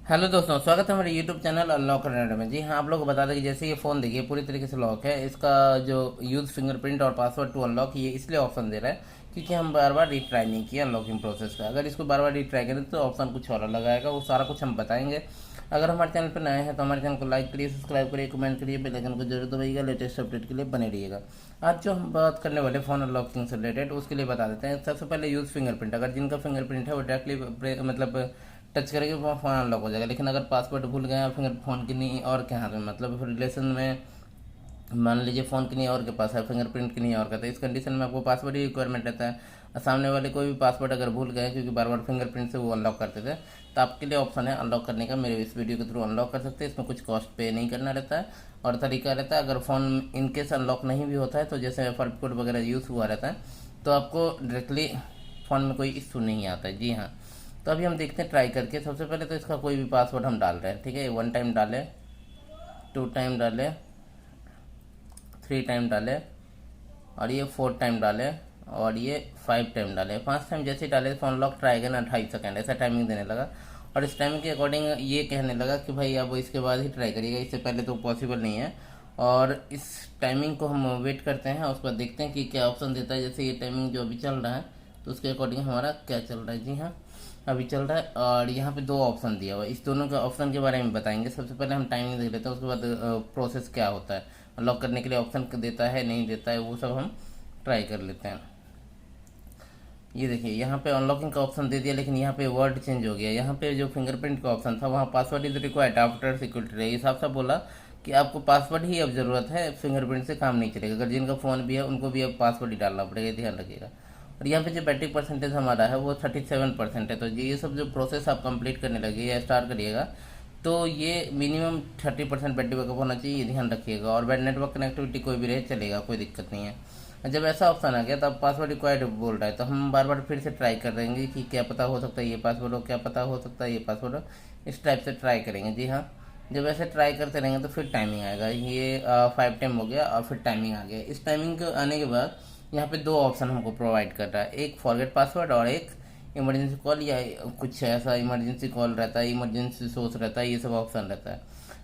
Hello दोस्तों, स्वागत है हमारे यूट्यूब चैनल अनलॉक करने में। जी हाँ, आप लोग को बता दें कि जैसे ये फ़ोन देखिए पूरी तरीके से लॉक है। इसका जो यूज़ फिंगरप्रिंट और पासवर्ड टू अनलॉक ये इसलिए ऑप्शन दे रहा है क्योंकि हम बार बार रिट्राई नहीं किए अनलॉकिंग प्रोसेस का। अगर इसको बार बार रिट्राई करें तो ऑप्शन कुछ और अलग आएगा, वो सारा कुछ हम बताएंगे। अगर हमारे चैनल पर नए हैं तो हमारे चैनल को लाइक करिए, सब्सक्राइब करिए, कमेंट करिए, बेल आइकन को जरूर दबाइएगा। लेटेस्ट अपडेट के लिए बने रहिएगा। आज जो हम बात करने वाले फ़ोन अनलॉकिंग से रिलेटेड उसके लिए बता देते हैं। सबसे पहले यूज़ फिंगरप्रिंट। अगर जिनका फिंगरप्रिंट है वो डायरेक्टली मतलब टच करेंगे वो फ़ोन अनलॉक हो जाएगा। लेकिन अगर पासवर्ड भूल गए या फिंगर फ़ोन की नहीं और के हाथ में, मतलब रिलेशन में मान लीजिए फ़ोन की नहीं और के पास है, फिंगरप्रिंट की नहीं और का, तो इस कंडीशन में आपको पासवर्ड ही रिक्वायरमेंट रहता है। और सामने वाले कोई भी पासवर्ड अगर भूल गए, क्योंकि बार बार फिंगरप्रिंट से वो अनलॉक करते थे, तो आपके लिए ऑप्शन है अनलॉक करने का। मेरे इस वीडियो के थ्रू अनलॉक कर सकते हैं। इसमें कुछ कॉस्ट पे नहीं करना रहता है और तरीका रहता है। अगर फ़ोन इनकेस अनलॉक नहीं भी होता है तो जैसे एफआरपी कोड वगैरह यूज़ हुआ रहता है तो आपको डायरेक्टली फ़ोन में कोई इशू नहीं आता है। जी हाँ, तो अभी हम देखते हैं ट्राई करके। सबसे पहले तो इसका कोई भी पासवर्ड हम डाल रहे हैं, ठीक है। 1 टाइम डालें, 2 टाइम डालें, 3 टाइम डालें और ये 4 टाइम डालें और ये 5 टाइम डालें। 5 टाइम जैसे ही डाले फ़ोन लॉक ट्राई करना 28 सेकेंड ऐसा टाइमिंग देने लगा। और इस टाइमिंग के अकॉर्डिंग ये कहने लगा कि भाई अब इसके बाद ही ट्राई करिएगा, इससे पहले तो पॉसिबल नहीं है। और इस टाइमिंग को हम वेट करते हैं, उसके बाद देखते हैं कि क्या ऑप्शन देता है। जैसे ये टाइमिंग जो अभी चल रहा है तो उसके अकॉर्डिंग हमारा क्या चल रहा है। जी हाँ, अभी चल रहा है और यहाँ पे 2 ऑप्शन दिया हुआ है। इस दोनों के ऑप्शन के बारे में बताएंगे। सबसे पहले हम टाइमिंग देख लेते हैं, उसके बाद प्रोसेस क्या होता है, लॉक करने के लिए ऑप्शन देता है नहीं देता है, वो सब हम ट्राई कर लेते हैं। ये देखिए यहाँ पे अनलॉकिंग का ऑप्शन दे दिया, लेकिन यहाँ पे वर्ड चेंज हो गया। यहाँ पे जो फिंगरप्रिंट का ऑप्शन था वहाँ password is required after security रही, साफ साफ बोला कि आपको पासवर्ड ही अब ज़रूरत है, फिंगरप्रिंट से काम नहीं चलेगा। अगर जिनका फ़ोन भी है उनको भी अब पासवर्ड ही डालना पड़ेगा, ध्यान रखिएगा। और यहाँ पे जो बैटरी परसेंटेज हमारा है वो 37% है। तो ये सब जो प्रोसेस आप कंप्लीट करने लगे या स्टार्ट करिएगा तो ये मिनिमम 30% बैटरी बैकअप होना चाहिए, ये ध्यान रखिएगा। और बैड नेटवर्क कनेक्टिविटी कोई भी रहे चलेगा, कोई दिक्कत नहीं है। जब ऐसा ऑप्शन आ गया तब पासवर्ड रिक्वायर्ड बोल रहा है, तो हम बार बार फिर से ट्राई कर देंगे कि क्या पता हो सकता है ये पासवर्ड हो, क्या पता हो सकता है ये पासवर्ड हो। इस टाइप से ट्राई करेंगे। जी हाँ, जब ऐसे ट्राई करते रहेंगे तो फिर टाइमिंग आएगा। ये 5 टाइम हो गया और फिर टाइमिंग आ गया। इस टाइमिंग के आने के बाद यहाँ पे 2 ऑप्शन हमको प्रोवाइड कर रहा है, एक फॉरगेट पासवर्ड और एक इमरजेंसी कॉल, या कुछ ऐसा इमरजेंसी कॉल रहता है, इमरजेंसी सोर्स रहता है, ये सब ऑप्शन रहता है।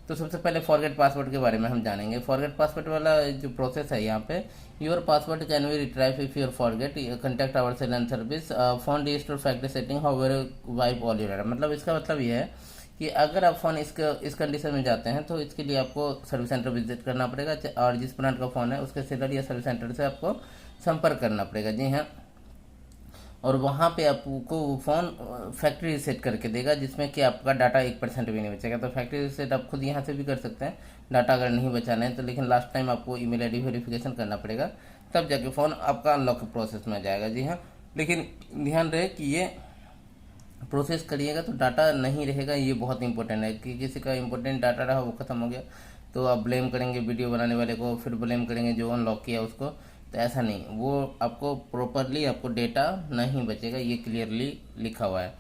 तो सबसे पहले फॉरगेट पासवर्ड के बारे में हम जानेंगे। फॉरगेट पासवर्ड वाला जो प्रोसेस है यहाँ पे, your password can be retrieve if your forget, contact our sale and service, phone restore factory setting however wipe all your. मतलब इसका मतलब ये है कि अगर आप फ़ोन इस कंडीशन में जाते हैं तो इसके लिए आपको सर्विस सेंटर विजिट करना पड़ेगा, और जिस ब्रांड का फ़ोन है उसके सेलर या सर्विस सेंटर से आपको संपर्क करना पड़ेगा। जी हाँ, और वहाँ पे आपको वो फ़ोन फैक्ट्री रीसेट करके देगा, जिसमें कि आपका डाटा 1% भी नहीं बचेगा। तो फैक्ट्री रीसेट आप खुद यहाँ से भी कर सकते हैं डाटा अगर नहीं बचाना है तो, लेकिन लास्ट टाइम आपको ईमेल आईडी वेरिफिकेशन करना पड़ेगा, तब जाके फ़ोन आपका अनलॉक प्रोसेस में जाएगा। जी हाँ, लेकिन ध्यान रहे कि ये प्रोसेस करिएगा तो डाटा नहीं रहेगा, ये बहुत इंपॉर्टेंट है। कि किसी का इंपॉर्टेंट डाटा रहा वो ख़त्म हो गया तो आप ब्लेम करेंगे वीडियो बनाने वाले को, फिर ब्लेम करेंगे जो अनलॉक किया उसको। तो ऐसा नहीं, वो आपको प्रॉपरली आपको डेटा नहीं बचेगा, ये क्लियरली लिखा हुआ है।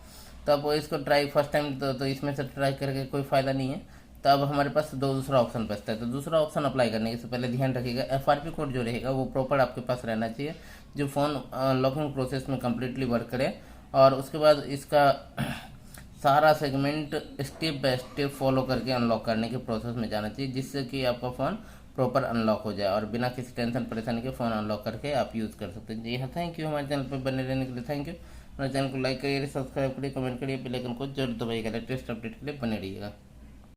तो अब इसको ट्राई फर्स्ट टाइम तो इसमें से ट्राई करके कोई फ़ायदा नहीं है। तो अब हमारे पास दूसरा ऑप्शन बचता है। तो दूसरा ऑप्शन अप्लाई करने से पहले ध्यान रखिएगा एफआरपी कोड जो रहेगा वो प्रॉपर आपके पास रहना चाहिए, जो फ़ोन लॉकिंग प्रोसेस में कम्प्लीटली वर्क करे। और उसके बाद इसका सारा segment step by step follow करके अनलॉक करने के प्रोसेस में जाना चाहिए, जिससे कि आपका फ़ोन प्रॉपर अनलॉक हो जाए और बिना किसी टेंशन परेशानी के फ़ोन अनलॉक करके आप यूज़ कर सकते हैं। जी हाँ, थैंक यू हमारे चैनल पर बने रहने के लिए। Thank you. हमारे चैनल को लाइक करिए, सब्सक्राइब करिए, कमेंट करिए, बेल आइकन को जरूर दबाइएगा। लेटेस्ट अपडेट के लिए बने रहिएगा।